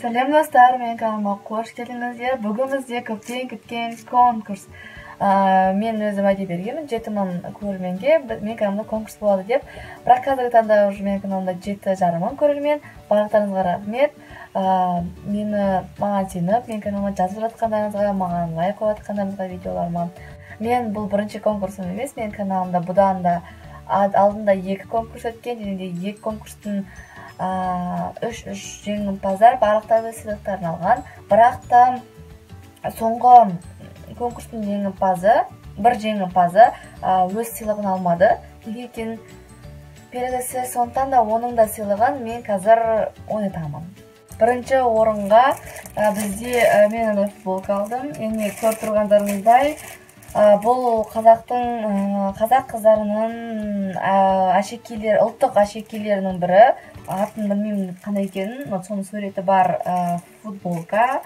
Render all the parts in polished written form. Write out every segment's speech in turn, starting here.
Сәлем достар, мен каналыма қош келдіңіздер. Бүгін бізде көптен күткен конкурс. Мен өзім айта бергенмін, 7000 көрерменге мен каналымда конкурс болады деп. Бірақ қазіргі таңда уже мен каналымда 7,5 көрермен. Барлықтарыңызға рахмет. Маған сеніп, мен каналыма жазып жатқандарыңызға, маған лайк қойып жатқандарыңызға видеоларыма. Мен бұл бірінші конкурсым емес, мен каналымда бұдан да алдында 2 конкурс өткен, және де 2 конкурстың 3 жеңімпаздар барлықтар өз сыйлықтарын алған. Бірақ та соңғы конкурстың бір жеңімпазы өз сыйлығын алмады. Неге екенін белгісіз, сондықтан да оның да сыйлығын мен қазір ойнатамын. Бірінші орынға бізде мен футболка алдым. Яғни көріп тұрғандарыңыздай, бұл қазақ қыздарының ұлттық әшекейлерінің бірі. Атын білмеймін қандай екенін, соның суреті бар футболка.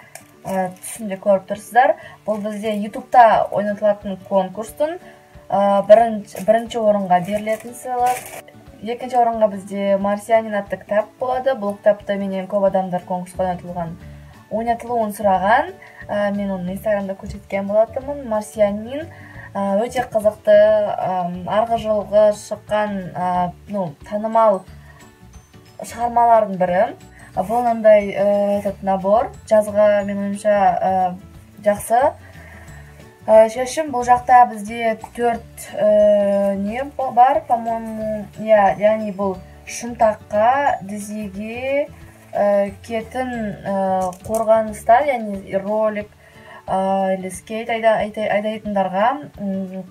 Түсінде көріп тұрсыздар. Бұл бізде ютубта ойнатылатын конкурстың бірінші орынға берілетін сыйлық. Екінші орынға бізде «Марсианин» атты кітап болады. Бұл кітапты менен көп адамдар конкурсқа ойнатылуын сұраған. Мен оны инстаграмда көрсеткен болатынмын. «Марсианин» өте қызықты, арғы жылғы шыққан танымал шығармалардың бірі. Бұл мынандай набор, жазға мен ойымша жақсы. Шешім, бұл жақта бізде 4 не бар, по-моему, яғни бұл шынтаққа, дізеге, кетін қорғаныстар, яғни ролик, скейт айдайтындарға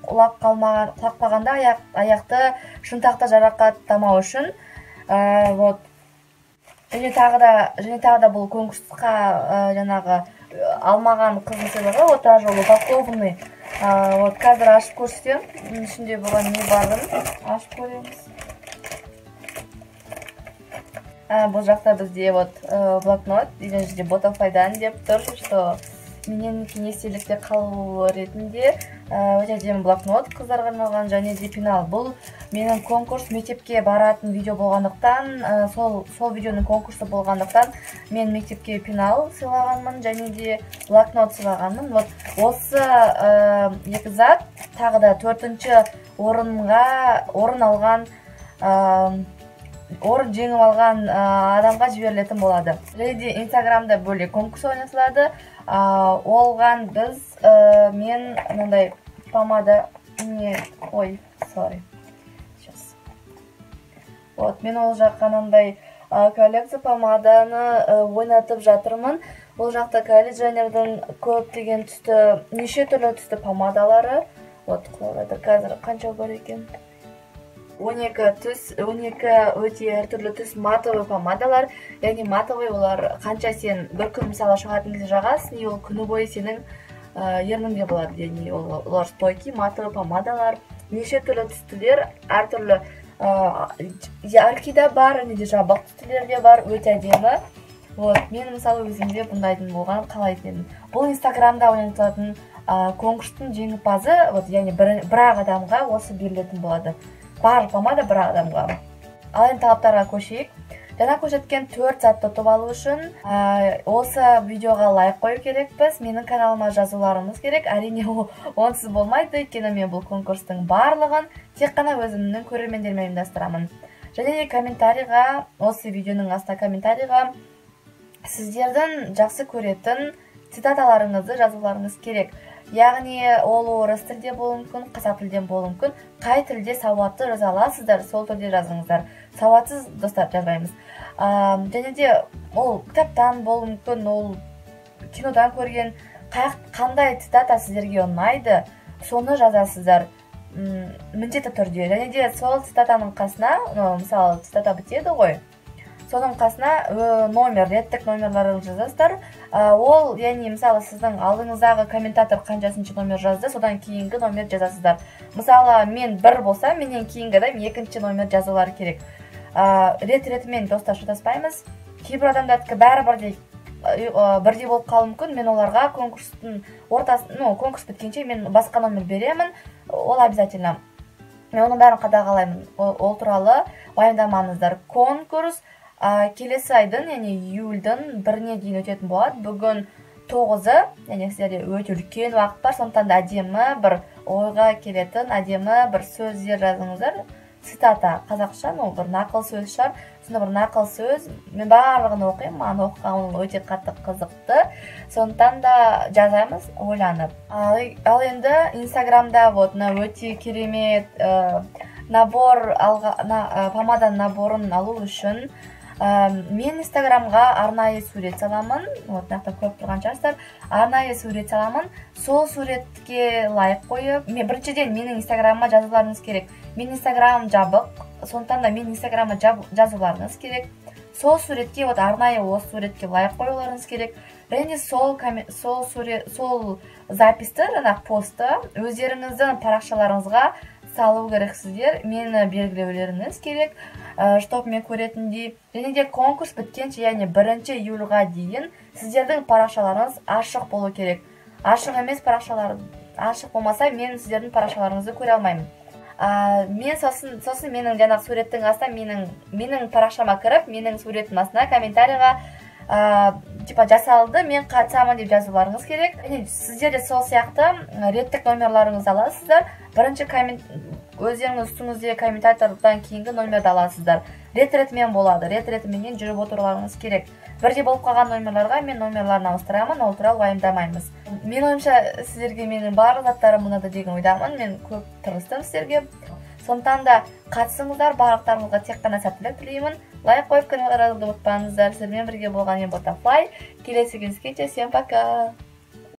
құлақпағанда аяқты шынтақта жарақаттамау үшін. Және тағы да бұл конкурсқа жаңағы алмаған қыздың сыйлығы, та жолы упакованы. Қазір ашып көрсетем. Ішінде бұған не барын ашып көреміз. Бұл жақта бізде блокнот, деген жерде ботафайдан деп тұр, что менен естелікте қалу ретінде өте әдемі блокнот қыздарға арналған, және де пенал. Бұл менің конкурс мектепке баратын видео болғандықтан, сол видеоның конкурсы болғандықтан мен мектепке пенал сыйлағанмын, және де блокнот сыйлағанмын. Осы 2 зат тағы да 4-ші орын жеңіп алған адамға жіберілетін болады. Және де инстаграмда бөлек конкурс ойнатылады. Олған мен мынандай помада, мен ол жаққа мынандай коллекция помаданы ойнатып жатырмын. Ол жақта Kylie Jenner'дің көптеген түсті, неше түрлі түсті помадалары. Қазір қанша бар екен? 12 өте әртүрлі түс матовый помадалар. Яғни матовый олар қанша сен бір күн мысалы шығатын кезде жағасың, ол күні бойы сенің ерніңде болады. Яғни олар стойкий матовый помадалар. Неше түрлі түстілер, әртүрлі яркий да бар, және де жабық түстілер де бар, өте әдемі. Мен мысалы өзімде бұндайдың болған қалайтын. Бұл инстаграмда ойнатылатын конкурстың жеңімпазы, яғни бір-ақ адамға осы берілетін болады. Бар помада бір адамға. Ал енді талаптарға көшейік. Жаңа көрсеткен 4 затты ұтып алу үшін осы видеоға лайк қою керекпіз. Менің каналыма жазуларыңыз керек. Әрине онсыз болмайды, өйткені мен бұл конкурстың барлығын тек қана өзімнің көрермендеріме ұйымдастырамын. Және де комментарийға, осы видеоның астына комментарийға сіздердің жақсы көретін цитаталарыңызды жазуларыңыз керек. Яғни ол орыс тілде болуы мүмкін, қазақ тілден болуы мүмкін. Қай тілде сауатты жаза аласыздар, сол тілде жазыңыздар. Сауатсыз достар жазбаймыз. Және де ол кітаптан болуы мүмкін, ол кинодан көрген қандай цитата сіздерге ұнайды, соны жазасыздар міндетті түрде. Және де сол цитатаның қасына, мысалы цитата бітеді ғой, соның қасына реттік номерларын жазасыздар. Ол, яғни, мысалы, сіздің алдыңыздағы комментатор қаншасыншы номер жазды, содан кейінгі номер жазасыздар. Мысалы, мен 1 болса, менен кейінгі адам 2-ші номер жазулары керек. Рет-ретімен достар шатаспаймыз. Кейбір адамдардікі бірдей болып қалуы мүмкін. Мен оларға конкурс біткенше мен басқа номер беремін. Ол обязательно. Мен оның бәрін қадағалаймын. Ол туралы уайымдамаңыздар. Конкурс келесі айдың, яғни июльдің 1-іне дейін өтетін болады. Бүгін 9-ы, яғни сіздерде өте үлкен уақыт бар, сондықтан да әдемі бір ойға келетін, әдемі бір сөздер жазыңыздар. Цитата қазақша, бір нақыл сөз шығар. Сонда бір нақыл сөз, мен барлығын оқимын, маған оқығаным өте қатты қызықты. Сондықтан да жазамыз ойланып. Ал енді Инстаграмда өте керемет помада наборын алу үшін мен Инстаграмға арнайы сурет саламын. Мынақта көріп тұрған шығарсыздар. Арнайы сурет саламын. Сол суретке лайк қойып, біріншіден менің Инстаграмыма жазуларыңыз керек. Мен Инстаграмым жабық, сондықтан да мен Инстаграмыма жазуларыңыз керек. Сол суретке, арнайы осы суретке лайк қоюларыңыз керек. Және сол записті, постты өздеріңіздің парақшаларыңызға салу керексіздер. Мені белгілеулеріңіз керек, чтоб мен көретіндей. Және де конкурс біткенше, яғни 1 июльға дейін сіздердің парақшаларыңыз ашық болу керек. Ашық емес парақшалар, ашық болмаса мен сіздердің парақшаларыңызды көре алмаймын. Мен сосын менің жаңағы суреттің астына менің парақшама кіріп, менің суреттің астына комментарийға жасалды, мен қатысамын деп жазуларыңыз керек. Сіздер де сол сияқты реттік номерларыңызды аласыздар. Бірінші өздеріңіз үстіңізде комментатордан кейінгі номерді аласыздар. Рет-ретімен болады, рет-ретіменен жүріп отыруларыңыз керек. Бірде болып қалған номерларға мен номерларын ауыстырамын, ол туралы уайымдамаймыз. Мен ойымша сіздерге менің барлық заттарым ұнады деген ойдамын. Мен көп тырыстым сіздерге. Сондықтан да қатысыңыздар, барлықтарыңызға тек қана сәттілік тілеймін. Лайк қойып каналға ұмытпаңыздар. Сіздермен бірге болған мен Ботафлай. Келесі кездескенше, всем пока.